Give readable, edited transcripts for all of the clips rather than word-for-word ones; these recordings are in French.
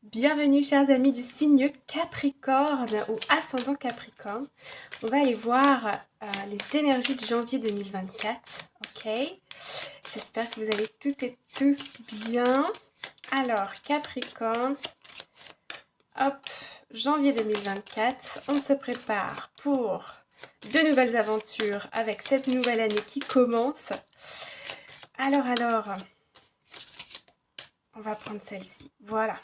Bienvenue chers amis du signe Capricorne ou ascendant Capricorne. On va aller voir les énergies de janvier 2024. Ok, j'espère que vous allez toutes et tous bien. Alors Capricorne, hop, janvier 2024, on se prépare pour de nouvelles aventures avec cette nouvelle année qui commence. Alors, on va prendre celle-ci, voilà.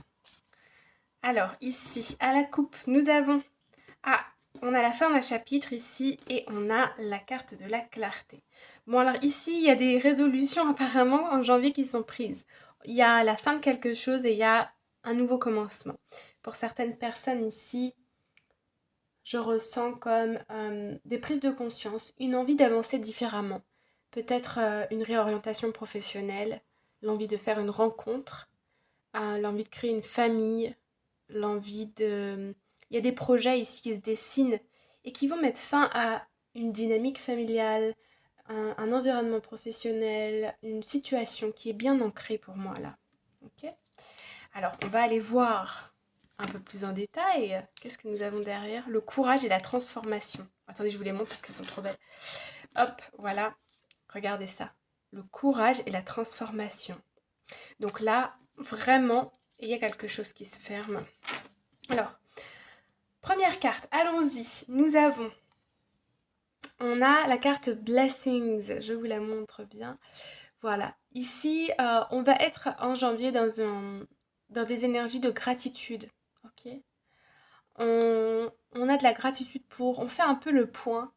Alors, ici, à la coupe, nous avons... on a la fin d'un chapitre ici et on a la carte de la clarté. Bon, alors ici, il y a des résolutions apparemment en janvier qui sont prises. Il y a la fin de quelque chose et il y a un nouveau commencement. Pour certaines personnes ici, je ressens comme des prises de conscience, une envie d'avancer différemment. Peut-être une réorientation professionnelle, l'envie de faire une rencontre, l'envie de créer une famille, l'envie de... Il y a des projets ici qui se dessinent et qui vont mettre fin à une dynamique familiale, un environnement professionnel, une situation qui est bien ancrée pour moi là. Ok ? Alors, on va aller voir un peu plus en détail. Qu'est-ce que nous avons derrière ? Le courage et la transformation. Attendez, je vous les montre parce qu'elles sont trop belles. Hop, voilà. Regardez ça. Le courage et la transformation. Donc là, vraiment, il y a quelque chose qui se ferme. Alors, première carte, allons-y. On a la carte Blessings, je vous la montre bien. Voilà, ici, on va être en janvier dans des énergies de gratitude. Ok. On a de la gratitude on fait un peu le point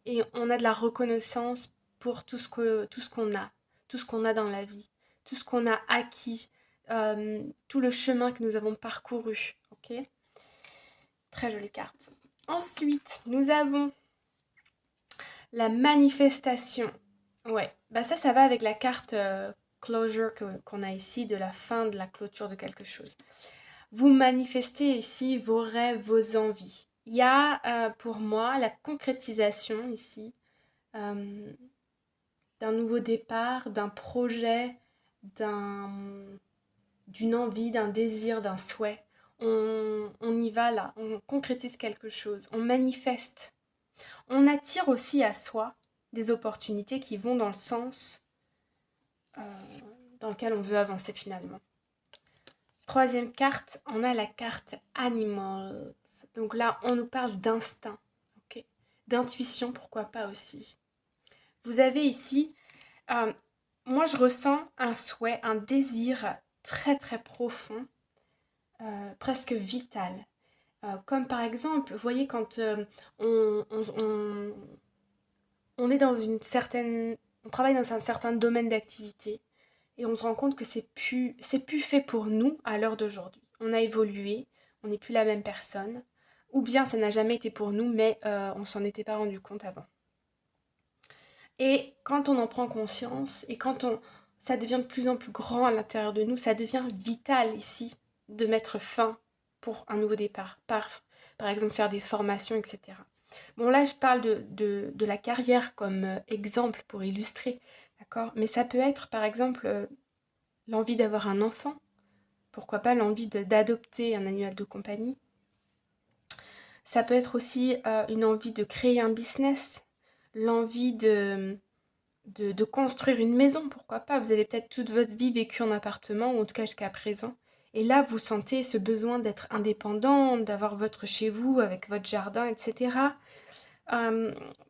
et on a de la reconnaissance pour tout ce qu'on a dans la vie, tout ce qu'on a acquis, tout le chemin que nous avons parcouru. Ok. Très jolie carte. Ensuite, nous avons la manifestation. Ouais, bah ça va avec la carte closure qu'on a ici, de la fin de la clôture de quelque chose. Vous manifestez ici vos rêves, vos envies. Il y a pour moi la concrétisation ici d'un nouveau départ, d'un projet, d'une envie, d'un désir, d'un souhait. On y va là, on concrétise quelque chose, on manifeste. On attire aussi à soi des opportunités qui vont dans le sens dans lequel on veut avancer finalement. Troisième carte, on a la carte Animals. Donc là, on nous parle d'instinct, okay, d'intuition, pourquoi pas aussi. Vous avez ici, moi je ressens un souhait, un désir très très profond, presque vital. Comme par exemple, vous voyez quand on est dans une certaine... On travaille dans un certain domaine d'activité et on se rend compte que c'est plus fait pour nous à l'heure d'aujourd'hui. On a évolué, on n'est plus la même personne, ou bien ça n'a jamais été pour nous, mais on s'en était pas rendu compte avant. Et quand on en prend conscience et ça devient de plus en plus grand à l'intérieur de nous, ça devient vital ici de mettre fin pour un nouveau départ, par exemple faire des formations, etc. Bon là je parle de la carrière comme exemple pour illustrer, d'accord ? Mais ça peut être par exemple l'envie d'avoir un enfant, pourquoi pas l'envie d'adopter un animal de compagnie. Ça peut être aussi une envie de créer un business, l'envie de construire une maison, pourquoi pas. Vous avez peut-être toute votre vie vécu en appartement, ou en tout cas jusqu'à présent. Et là, vous sentez ce besoin d'être indépendant, d'avoir votre chez vous avec votre jardin, etc.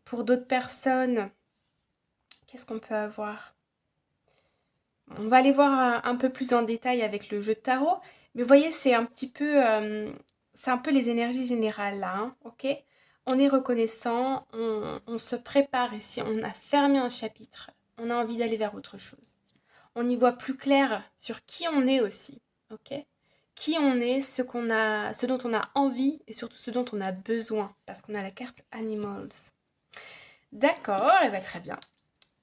Pour d'autres personnes, qu'est-ce qu'on peut avoir ? On va aller voir un peu plus en détail avec le jeu de tarot. Mais vous voyez, c'est un peu les énergies générales là, hein, ok ? On est reconnaissant, on se prépare ici, on a fermé un chapitre, on a envie d'aller vers autre chose. On y voit plus clair sur qui on est aussi, ok ? Qui on est, ce dont on a envie et surtout ce dont on a besoin, parce qu'on a la carte Animals. D'accord, et bien très bien.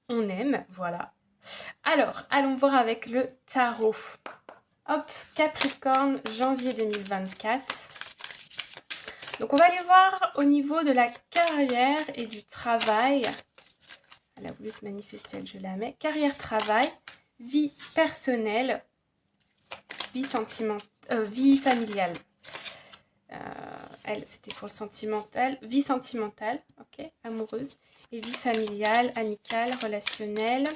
On aime, voilà. Alors, allons voir avec le tarot. Hop, Capricorne, janvier 2024. Donc, on va aller voir au niveau de la carrière et du travail. Elle a voulu se manifester, je la mets. Carrière, travail, vie personnelle. vie familiale. Elle, c'était pour le sentimental. Vie sentimentale, ok, amoureuse. Et vie familiale, amicale, relationnelle.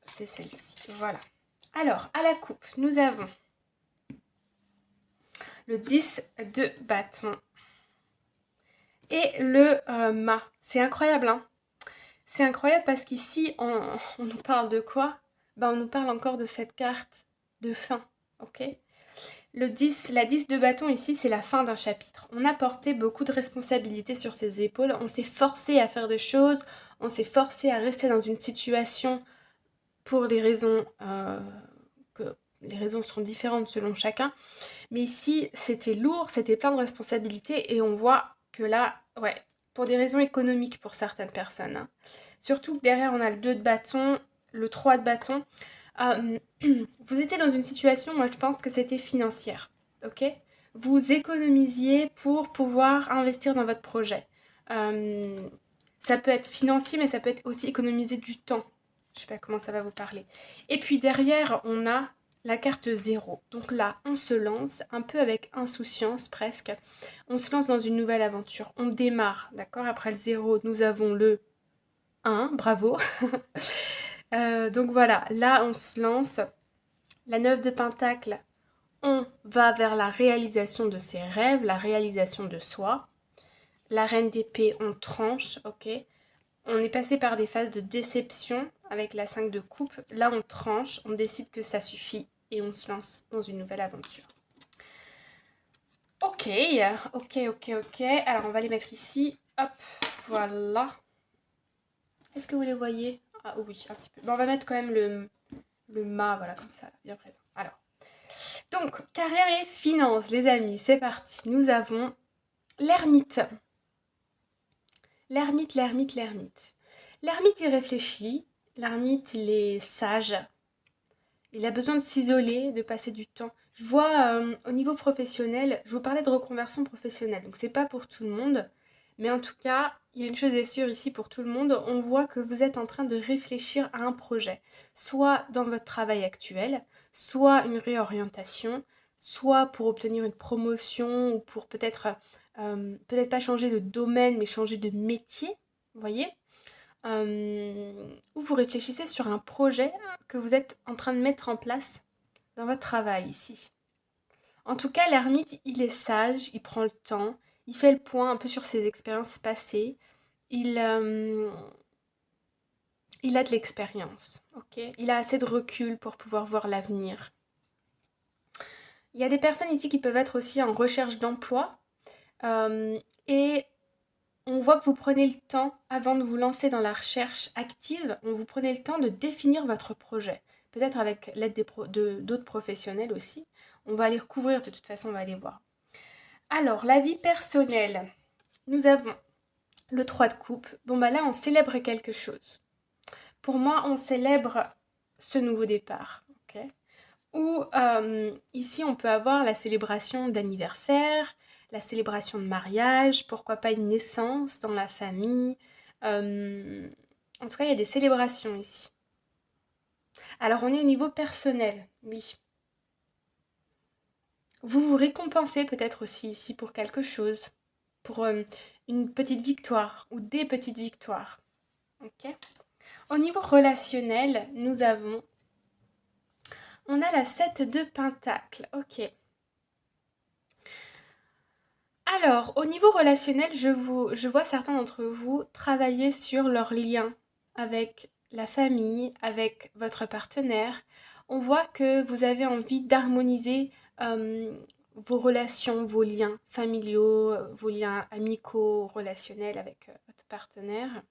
C'est celle-ci, voilà. Alors, à la coupe, nous avons le 10 de bâton et le mât. C'est incroyable, hein. C'est incroyable parce qu'ici, on nous parle de quoi? Ben, on nous parle encore de cette carte de fin, ok? La 10 de bâton ici, c'est la fin d'un chapitre. On a porté beaucoup de responsabilités sur ses épaules, on s'est forcé à faire des choses, on s'est forcé à rester dans une situation pour des raisons les raisons sont différentes selon chacun. Mais ici, c'était lourd, c'était plein de responsabilités et on voit que là, ouais, pour des raisons économiques pour certaines personnes. Hein. Surtout que derrière, on a le 2 de bâton, le 3 de bâton. Vous étiez dans une situation, moi je pense que c'était financière, ok? Vous économisiez pour pouvoir investir dans votre projet. Ça peut être financier, mais ça peut être aussi économiser du temps. Je sais pas comment ça va vous parler. Et puis derrière, on a la carte 0. Donc là, on se lance un peu avec insouciance presque. On se lance dans une nouvelle aventure. On démarre, d'accord? Après le 0, nous avons le 1. Bravo. Donc voilà, là, on se lance. La 9 de Pentacle, on va vers la réalisation de ses rêves, la réalisation de soi. La Reine d'épée, on tranche, ok? On est passé par des phases de déception avec la 5 de coupe. Là, on tranche, on décide que ça suffit et on se lance dans une nouvelle aventure. Ok. Alors, on va les mettre ici. Hop, voilà. Est-ce que vous les voyez? Ah oui, un petit peu. Bon, on va mettre quand même le mât, voilà, comme ça, bien présent. Alors, donc, carrière et finances, les amis, c'est parti. Nous avons l'ermite. L'ermite. L'ermite, il réfléchit. L'ermite, il est sage. Il a besoin de s'isoler, de passer du temps. Je vois au niveau professionnel, je vous parlais de reconversion professionnelle, donc c'est pas pour tout le monde, mais en tout cas, il y a une chose est sûre ici pour tout le monde, on voit que vous êtes en train de réfléchir à un projet, soit dans votre travail actuel, soit une réorientation, soit pour obtenir une promotion ou pour peut-être pas changer de domaine, mais changer de métier, vous voyez où vous réfléchissez sur un projet que vous êtes en train de mettre en place dans votre travail ici. En tout cas, l'ermite, il est sage, il prend le temps, il fait le point un peu sur ses expériences passées, il a de l'expérience, ok? Il a assez de recul pour pouvoir voir l'avenir. Il y a des personnes ici qui peuvent être aussi en recherche d'emploi et on voit que vous prenez le temps, avant de vous lancer dans la recherche active, vous prenez le temps de définir votre projet. Peut-être avec l'aide d'autres professionnels aussi. On va les recouvrir, de toute façon, on va les voir. Alors, la vie personnelle. Nous avons le 3 de coupe. Bon, bah là, on célèbre quelque chose. Pour moi, on célèbre ce nouveau départ. Okay, ou ici, on peut avoir la célébration d'anniversaire, la célébration de mariage, pourquoi pas une naissance dans la famille. En tout cas, il y a des célébrations ici. Alors, on est au niveau personnel, oui. Vous vous récompensez peut-être aussi ici pour quelque chose, pour une petite victoire ou des petites victoires. Ok. Au niveau relationnel, on a la 7 de Pentacle. Ok. Alors, au niveau relationnel, je vois certains d'entre vous travailler sur leur lien avec la famille, avec votre partenaire. On voit que vous avez envie d'harmoniser vos relations, vos liens familiaux, vos liens amicaux, relationnels avec votre partenaire.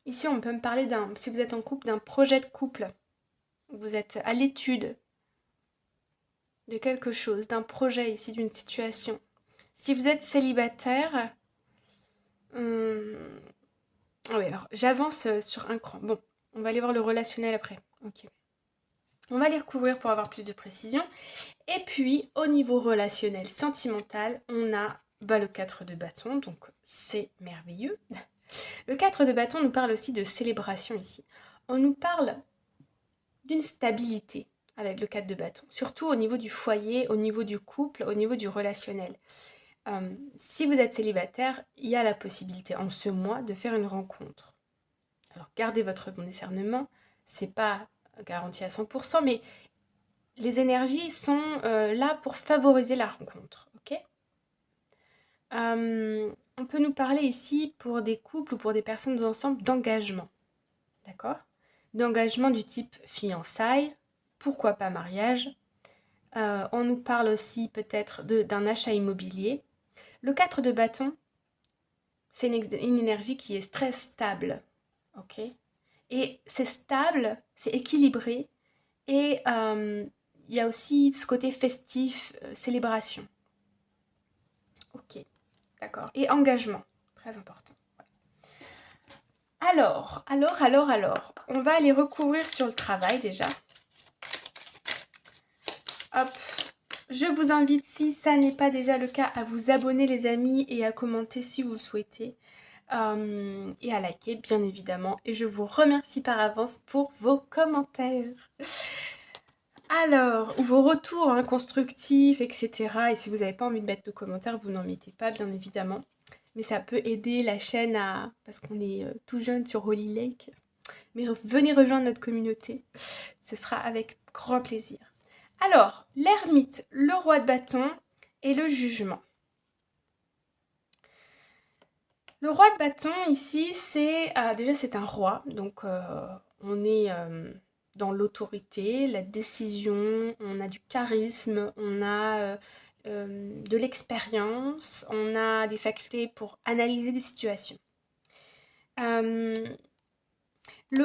Ici, on peut me parler si vous êtes en couple, d'un projet de couple. Vous êtes à l'étude de quelque chose, d'un projet ici, d'une situation. Si vous êtes célibataire, oui, alors j'avance sur un cran. Bon, on va aller voir le relationnel après. Ok. On va les recouvrir pour avoir plus de précision. Et puis, au niveau relationnel, sentimental, on a le 4 de bâton, donc c'est merveilleux. Le 4 de bâton nous parle aussi de célébration ici. On nous parle d'une stabilité avec le 4 de bâton, surtout au niveau du foyer, au niveau du couple, au niveau du relationnel. Si vous êtes célibataire, il y a la possibilité en ce mois de faire une rencontre. Alors gardez votre bon discernement, c'est pas garanti à 100%, mais les énergies sont là pour favoriser la rencontre, ok? On peut nous parler ici pour des couples ou pour des personnes ensemble d'engagement, d'accord? D'engagement du type fiançailles, pourquoi pas mariage. On nous parle aussi peut-être d'un achat immobilier. Le 4 de bâton, c'est une énergie qui est très stable, ok? Et c'est stable, c'est équilibré, et il y a aussi ce côté festif, célébration. Ok, d'accord. Et engagement, très important. Alors, on va aller recouvrir sur le travail déjà. Hop, je vous invite, si ça n'est pas déjà le cas, à vous abonner les amis et à commenter si vous le souhaitez. Et à liker bien évidemment. Et je vous remercie par avance pour vos commentaires. Alors, ou vos retours constructifs, etc. Et si vous n'avez pas envie de mettre de commentaires, vous n'en mettez pas bien évidemment. Mais ça peut aider la chaîne à... Parce qu'on est tout jeune sur Holy Lake. Mais venez rejoindre notre communauté. Ce sera avec grand plaisir. Alors, l'ermite, le roi de bâton et le jugement. Le roi de bâton, ici, déjà c'est un roi, donc on est dans l'autorité, la décision, on a du charisme, on a de l'expérience, on a des facultés pour analyser des situations. Le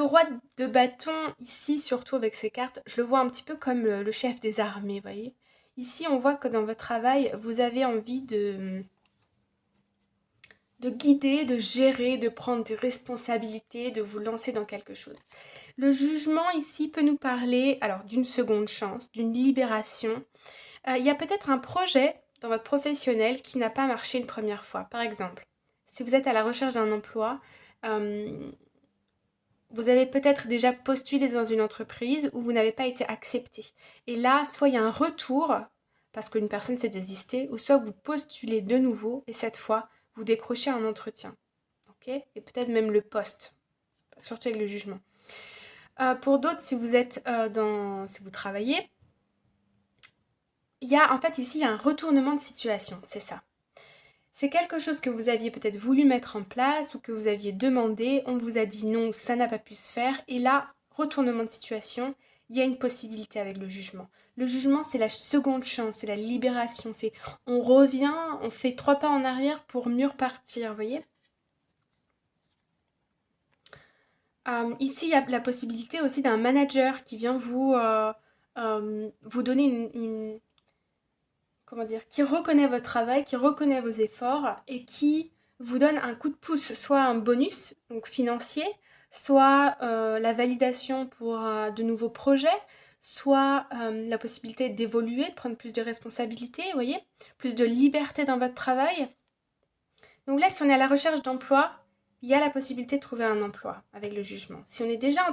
roi de bâton, ici, surtout avec ces cartes, je le vois un petit peu comme le chef des armées, vous voyez. Ici, on voit que dans votre travail, vous avez envie de guider, de gérer, de prendre des responsabilités, de vous lancer dans quelque chose. Le jugement ici peut nous parler alors d'une seconde chance, d'une libération. Il y a peut-être un projet dans votre professionnel qui n'a pas marché une première fois. Par exemple, si vous êtes à la recherche d'un emploi, vous avez peut-être déjà postulé dans une entreprise où vous n'avez pas été accepté. Et là, soit il y a un retour parce qu'une personne s'est désistée, ou soit vous postulez de nouveau et cette fois, vous décrochez un entretien. Okay, et peut-être même le poste, surtout avec le jugement. Pour d'autres, si vous êtes si vous travaillez, il y a en fait ici il y a un retournement de situation, c'est ça. C'est quelque chose que vous aviez peut-être voulu mettre en place ou que vous aviez demandé, on vous a dit non, ça n'a pas pu se faire, et là, retournement de situation, il y a une possibilité avec le jugement. Le jugement, c'est la seconde chance, c'est la libération, c'est on revient, on fait 3 pas en arrière pour mieux repartir, vous voyez. Ici, il y a la possibilité aussi d'un manager qui vient vous donner comment dire, qui reconnaît votre travail, qui reconnaît vos efforts et qui vous donne un coup de pouce, soit un bonus, donc financier, soit la validation pour de nouveaux projets, soit la possibilité d'évoluer, de prendre plus de responsabilités, vous voyez, plus de liberté dans votre travail. Donc là, si on est à la recherche d'emploi, il y a la possibilité de trouver un emploi avec le jugement. Si on est déjà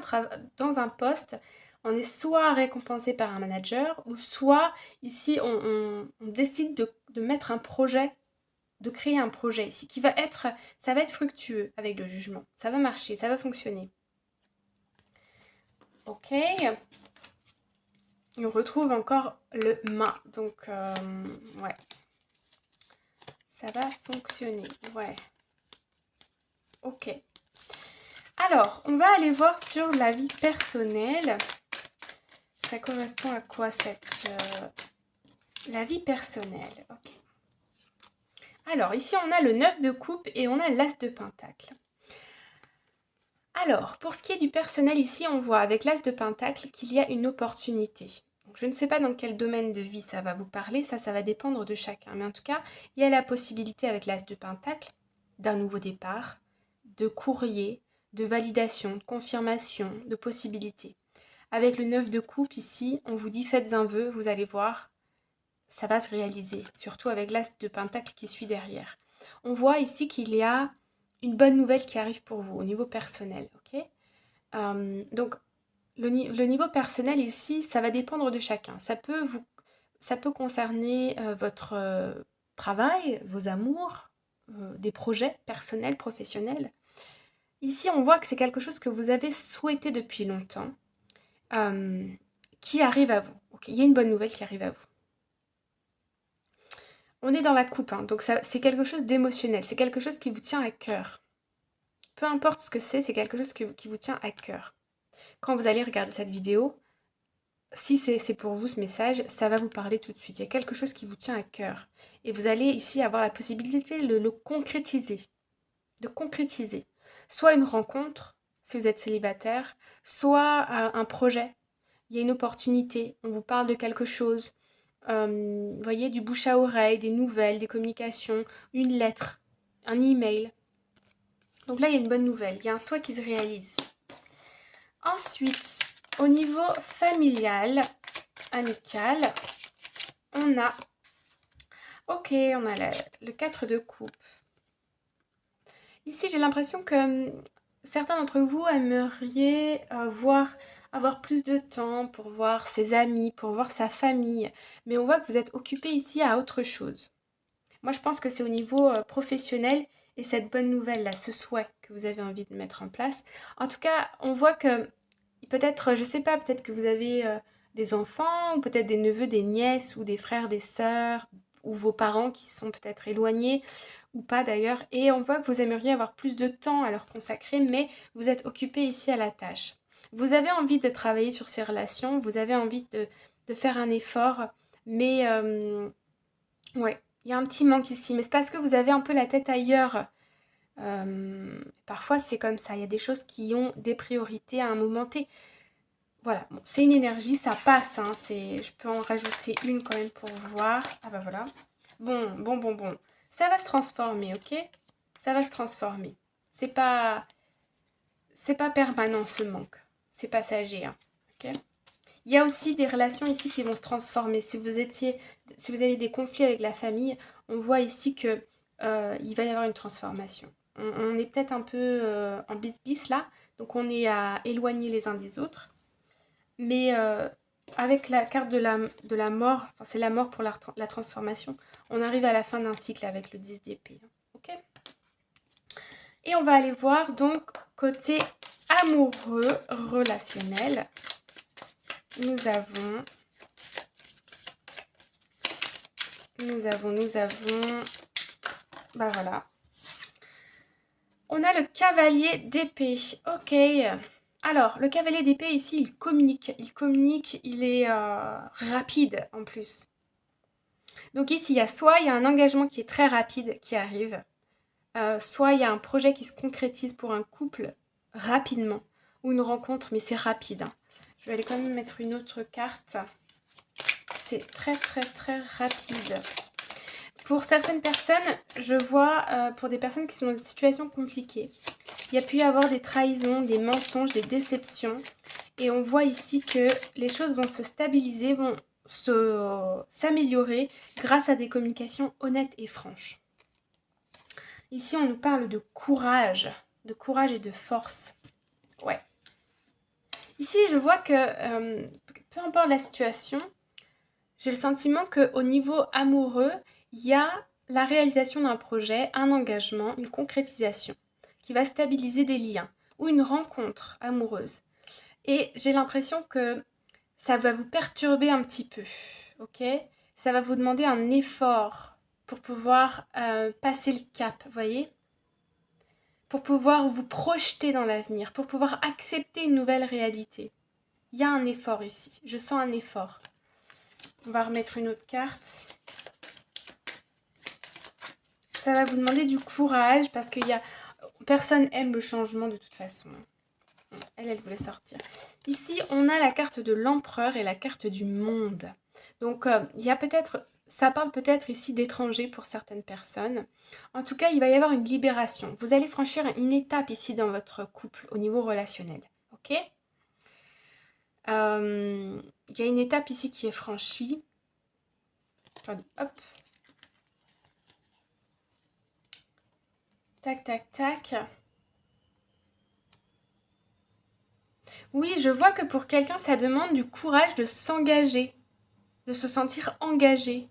dans un poste, on est soit récompensé par un manager, ou soit ici on décide de mettre un projet, de créer un projet ici, ça va être fructueux avec le jugement. Ça va marcher, ça va fonctionner. Ok. On retrouve encore le mât, donc ouais. Ça va fonctionner, ouais. Ok. Alors, on va aller voir sur la vie personnelle. Ça correspond à quoi la vie personnelle? Ok. Alors, ici, on a le 9 de coupe et on a l'as de pentacle. Alors, pour ce qui est du personnel, ici, on voit avec l'as de pentacle qu'il y a une opportunité. Donc, je ne sais pas dans quel domaine de vie ça va vous parler, ça va dépendre de chacun. Mais en tout cas, il y a la possibilité avec l'as de pentacle d'un nouveau départ, de courrier, de validation, de confirmation, de possibilités. Avec le 9 de coupe ici, on vous dit faites un vœu, vous allez voir, ça va se réaliser. Surtout avec l'as de pentacle qui suit derrière. On voit ici qu'il y a une bonne nouvelle qui arrive pour vous au niveau personnel. Ok. Donc le niveau personnel ici, ça va dépendre de chacun. Ça peut concerner votre travail, vos amours, des projets personnels, professionnels. Ici, on voit que c'est quelque chose que vous avez souhaité depuis longtemps, euh, qui arrive à vous. Ok, il y a une bonne nouvelle qui arrive à vous. On est dans la coupe, hein, donc c'est quelque chose d'émotionnel, c'est quelque chose qui vous tient à cœur. Peu importe ce que c'est quelque chose qui vous tient à cœur. Quand vous allez regarder cette vidéo, si c'est pour vous ce message, ça va vous parler tout de suite. Il y a quelque chose qui vous tient à cœur. Et vous allez ici avoir la possibilité de le concrétiser. De concrétiser. Soit une rencontre, si vous êtes célibataire, soit un projet. Il y a une opportunité, on vous parle de quelque chose. Vous voyez, du bouche à oreille, des nouvelles, des communications, une lettre, un email. Donc là, il y a une bonne nouvelle. Il y a un souhait qui se réalise. Ensuite, au niveau familial, amical, on a, on a le 4 de coupe. Ici, j'ai l'impression que certains d'entre vous aimeriez avoir plus de temps pour voir ses amis, pour voir sa famille. Mais on voit que vous êtes occupé ici à autre chose. Moi, je pense que c'est au niveau professionnel et cette bonne nouvelle-là, ce souhait que vous avez envie de mettre en place. En tout cas, on voit que peut-être, je sais pas, peut-être que vous avez des enfants, ou peut-être des neveux, des nièces, ou des frères, des sœurs, ou vos parents qui sont peut-être éloignés, ou pas d'ailleurs. Et on voit que vous aimeriez avoir plus de temps à leur consacrer, mais vous êtes occupé ici à la tâche. Vous avez envie de travailler sur ces relations, vous avez envie de faire un effort, mais ouais, il y a un petit manque ici. Mais c'est parce que vous avez un peu la tête ailleurs. Parfois, c'est comme ça. Il y a des choses qui ont des priorités à un moment T. Voilà, bon, c'est une énergie, ça passe, hein, je peux en rajouter une quand même pour voir. Ah bah voilà. Bon. Ça va se transformer, ok? Ça va se transformer. C'est pas, c'est pas permanent ce manque. C'est passager, hein, ok? Il y a aussi des relations ici qui vont se transformer. Si vous avez des conflits avec la famille, on voit ici que il va y avoir une transformation. On est peut-être un peu en bis-bis là, donc on est à éloigner les uns des autres. Mais avec la carte de la mort, enfin c'est la mort pour la transformation, on arrive à la fin d'un cycle avec le 10 d'épée. Ok. Et on va aller voir donc côté amoureux, relationnel. Nous avons, bah voilà. On a le cavalier d'épée. Ok. Alors, le cavalier d'épée ici, il communique, il est rapide en plus. Donc ici, il y a un engagement qui est très rapide qui arrive, soit il y a un projet qui se concrétise pour un couple rapidement, ou une rencontre, mais c'est rapide, hein. Je vais aller quand même mettre une autre carte. C'est très rapide. Pour certaines personnes, je vois, pour des personnes qui sont dans des situations compliquées, il y a pu y avoir des trahisons, des mensonges, des déceptions. Et on voit ici que les choses vont se stabiliser, vont s'améliorer grâce à des communications honnêtes et franches. Ici, on nous parle de courage et de force. Ouais. Ici, je vois que peu importe la situation, j'ai le sentiment qu'au niveau amoureux, il y a la réalisation d'un projet, un engagement, une concrétisation qui va stabiliser des liens ou une rencontre amoureuse. Et j'ai l'impression que ça va vous perturber un petit peu, ok? Ça va vous demander un effort pour pouvoir passer le cap, vous voyez? Pour pouvoir vous projeter dans l'avenir, pour pouvoir accepter une nouvelle réalité. Il y a un effort ici, je sens un effort. On va remettre une autre carte. Ça va vous demander du courage parce que personne aime le changement de toute façon. Elle voulait sortir. Ici, on a la carte de l'empereur et la carte du monde. Donc, ça parle peut-être ici d'étrangers pour certaines personnes. En tout cas, il va y avoir une libération. Vous allez franchir une étape ici dans votre couple au niveau relationnel. Ok ? Il y a une étape ici qui est franchie. Attendez, hop. Tac. Oui, je vois que pour quelqu'un, ça demande du courage de s'engager, de se sentir engagé.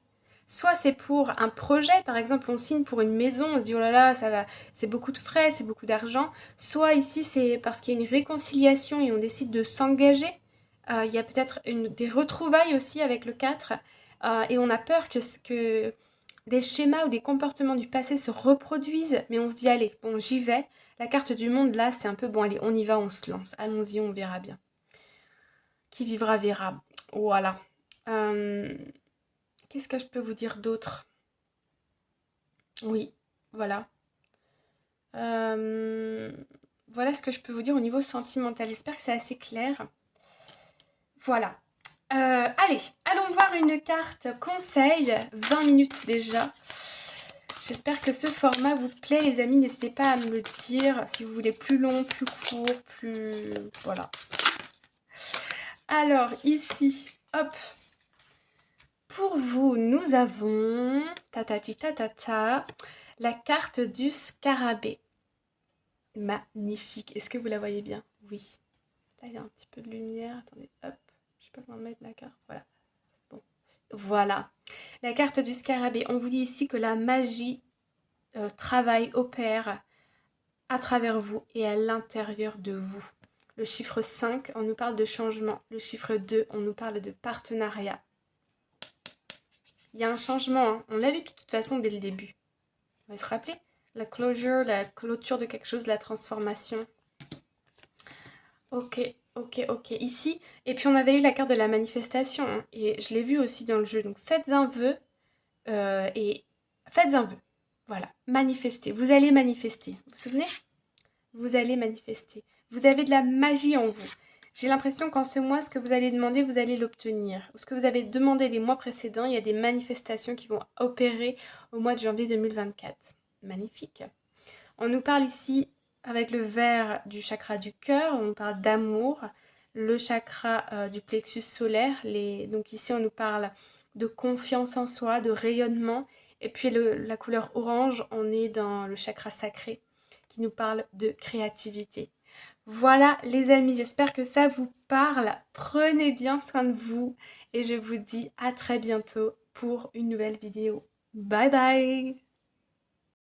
Soit c'est pour un projet, par exemple, on signe pour une maison, on se dit oh là là, ça va, c'est beaucoup de frais, c'est beaucoup d'argent. Soit ici, c'est parce qu'il y a une réconciliation et on décide de s'engager. Il y a peut-être des retrouvailles aussi avec le 4. Et on a peur que des schémas ou des comportements du passé se reproduisent, mais on se dit allez, bon, j'y vais. La carte du monde, là, c'est un peu bon, allez, on y va, on se lance. Allons-y, on verra bien. Qui vivra verra. Voilà. Euh, Qu'est-ce que je peux vous dire d'autre? Oui, voilà. Euh, Voilà ce que je peux vous dire au niveau sentimental. J'espère que c'est assez clair. Voilà. Allez, allons voir une carte conseil. 20 minutes déjà. J'espère que ce format vous plaît, les amis. N'hésitez pas à me le dire si vous voulez plus long, plus court, plus... Voilà. Alors, ici, hop. Pour vous, nous avons... Tatati tatata. La carte du scarabée. Magnifique. Est-ce que vous la voyez bien? Oui. Là, il y a un petit peu de lumière. Attendez, hop. Je sais pas comment mettre la carte. Voilà. Bon. Voilà. La carte du scarabée. On vous dit ici que la magie travaille, opère à travers vous et à l'intérieur de vous. Le chiffre 5, on nous parle de changement. Le chiffre 2, on nous parle de partenariat. Il y a un changement, hein. On l'a vu de toute façon dès le début. On va se rappeler la closure, la clôture de quelque chose, la transformation. Ok, ok, ok. Ici, et puis on avait eu la carte de la manifestation, hein, et je l'ai vu aussi dans le jeu. Donc faites un vœu et faites un vœu. Voilà, manifestez. Vous allez manifester. Vous vous souvenez? Vous allez manifester. Vous avez de la magie en vous. J'ai l'impression qu'en ce mois, ce que vous allez demander, vous allez l'obtenir. Ce que vous avez demandé les mois précédents, il y a des manifestations qui vont opérer au mois de janvier 2024. Magnifique. On nous parle ici, avec le vert, du chakra du cœur, on nous parle d'amour, le chakra du plexus solaire. Donc ici, on nous parle de confiance en soi, de rayonnement. Et puis la couleur orange, on est dans le chakra sacré, qui nous parle de créativité. Voilà les amis, j'espère que ça vous parle. Prenez bien soin de vous et je vous dis à très bientôt pour une nouvelle vidéo. Bye bye!